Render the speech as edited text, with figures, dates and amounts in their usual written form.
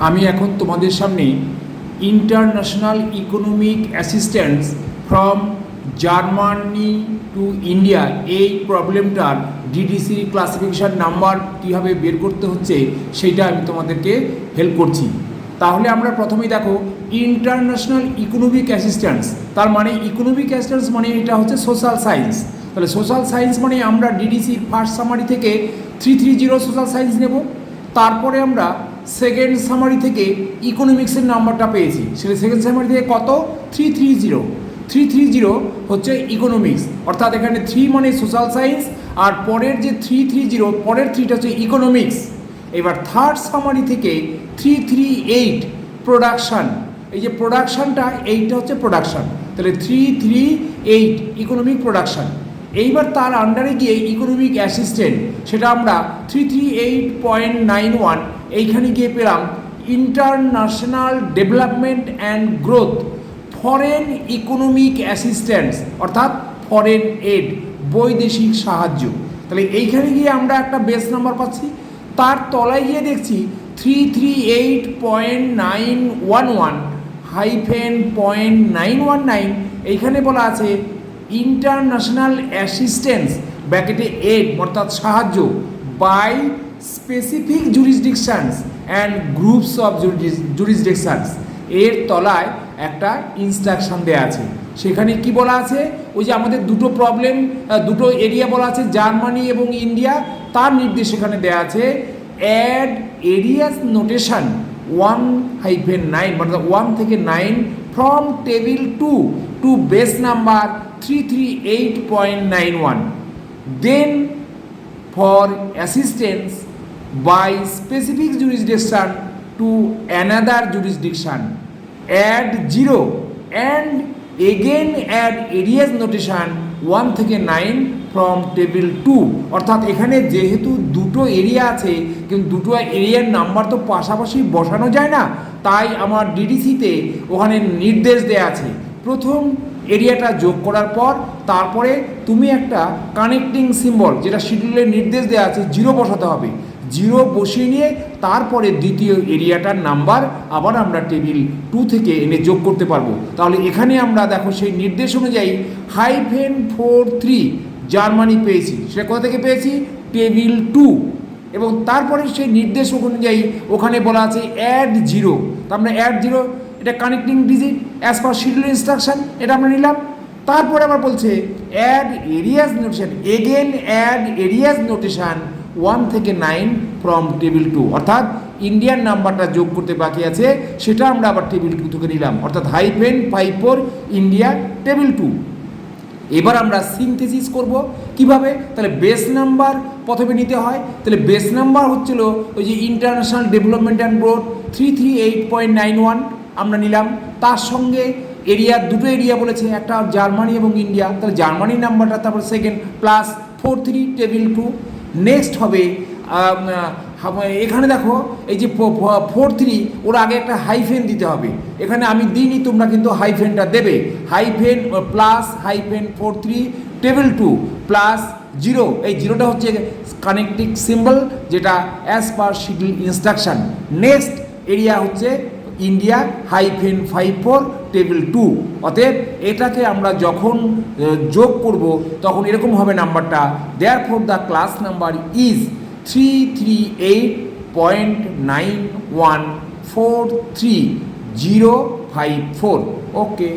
আমি এখন তোমাদের সামনে international economic assistance from Germany to India এই প্রবলেমটার ডিডিসি ক্লাসিফিকেশন নাম্বার কীভাবে বের করতে হচ্ছে সেইটা আমি তোমাদেরকে হেল্প করছি। তাহলে আমরা প্রথমেই দেখো ইন্টারন্যাশনাল ইকোনমিক অ্যাসিস্ট্যান্স, তার মানে ইকোনমিক অ্যাসিস্ট্যান্স মানে এটা হচ্ছে সোশ্যাল সায়েন্স। তাহলে সোশ্যাল সায়েন্স মানে আমরা ডিডিসির ফার্স্ট সামারি থেকে 330 সোশ্যাল সায়েন্স নেব, তারপরে আমরা সেকেন্ড সামারি থেকে ইকোনমিক্সের নাম্বারটা পেয়েছি, সেটা সেকেন্ড সামারি থেকে কত 330 হচ্ছে ইকোনমিক্স, অর্থাৎ এখানে 3 মানে সোশ্যাল সায়েন্স আর পরের যে 330 পরের 3টা হচ্ছে ইকোনমিক্স। এবার থার্ড সামারি থেকে 338 প্রোডাকশান, এই যে প্রোডাকশানটা এইটা হচ্ছে প্রোডাকশান, তাহলে 338 ইকোনমিক প্রোডাকশান। এইবার তার আন্ডারে গিয়ে ইকোনমিক অ্যাসিস্ট্যান্ট, সেটা আমরা 338.91 এইখানে গিয়ে পেলাম international development and growth foreign economic assistance, অর্থাৎ ফরেন এড, বৈদেশিক সাহায্য। তাহলে এইখানে গিয়ে আমরা একটা বেস নাম্বার পাচ্ছি, তার তলায় গিয়ে দেখছি 338.911-.919 এইখানে বলা আছে ইন্টারন্যাশনাল অ্যাসিস্ট্যান্স ব্র্যাকেটে এড অর্থাৎ সাহায্য by specific jurisdictions and groups of jurisdictions. এর তলায় একটা ইনস্ট্রাকশন দেওয়া আছে, সেখানে কি বলা আছে, ওই যে আমাদের দুটো প্রবলেম, দুটো এরিয়া বলা আছে জার্মানি এবং ইন্ডিয়া, তার নির্দেশ এখানে দেওয়া আছে অ্যাড এরিয়াস নোটেশন 1-9 অর্থাৎ 1 থেকে 9 from table 2 to base number 338.91, then for assistance by specific jurisdiction to another jurisdiction add 0 and again add areas notation 1 থেকে 9 ফ্রম টেবিল 2। অর্থাৎ এখানে যেহেতু দুটো এরিয়া আছে কিন্তু দুটো এরিয়ার নাম্বার তো পাশাপাশি বসানো যায় না, তাই আমার ডিডিসিতে ওখানে নির্দেশ দেওয়া আছে প্রথম এরিয়াটা যোগ করার পর তারপরে তুমি একটা কানেক্টিং সিম্বল, যেটা শিডিউলের নির্দেশ দেওয়া আছে 0 বসাতে হবে, 0 বসিয়ে নিয়ে তারপরে দ্বিতীয় এরিয়াটার নাম্বার আবার আমরা টেবিল 2 থেকে এনে যোগ করতে পারবো। তাহলে এখানে আমরা দেখো সেই নির্দেশ অনুযায়ী -43 জার্মানি পেয়েছি, সেটা কোথা থেকে পেয়েছি টেবিল 2, এবং তারপরে সেই নির্দেশ অনুযায়ী ওখানে বলা আছে অ্যাড 0, তো আমরা অ্যাড 0 এটা connecting digit as per schedule instruction, এটা আমরা নিলাম। তারপরে আবার বলছে add areas notation, again add areas notation 1 থেকে 9 ফ্রম টেবিল 2, অর্থাৎ ইন্ডিয়ান নাম্বারটা যোগ করতে বাকি আছে সেটা আমরা আবার টেবিল 2 থেকে নিলাম, অর্থাৎ -54 ইন্ডিয়া টেবিল 2। এবার আমরা সিনথেসিস করব কিভাবে, তাহলে বেস নাম্বার প্রথমে নিতে হয়, তাহলে বেস নাম্বার হচ্ছিল ওই যে ইন্টারন্যাশনাল ডেভেলপমেন্ট অ্যান্ড গ্রোথ 338.91 আমরা নিলাম, তার সঙ্গে এরিয়া দুটো এরিয়া বলেছে, একটা জার্মানি এবং ইন্ডিয়া, তাহলে জার্মানির নাম্বারটা তারপর সেকেন্ড প্লাস 43 টেবিল 2। নেক্সট হবে এখানে দেখো এই যে 43 ওর আগে একটা হাইফেন দিতে হবে, এখানে আমি দিইনি, তোমরা কিন্তু হাইফেনটা দেবে, হাইফেন প্লাস -43 টেবিল 2 প্লাস 0, এই 0টা হচ্ছে কানেক্টিং সিম্বল যেটা as per schedule instruction. Next area হচ্ছে ইন্ডিয়া -54 টেবিল 2, অতএব এটাকে আমরা যখন যোগ করব তখন এরকম হবে নাম্বারটা, therefore the class number is 338.9143054। Okay.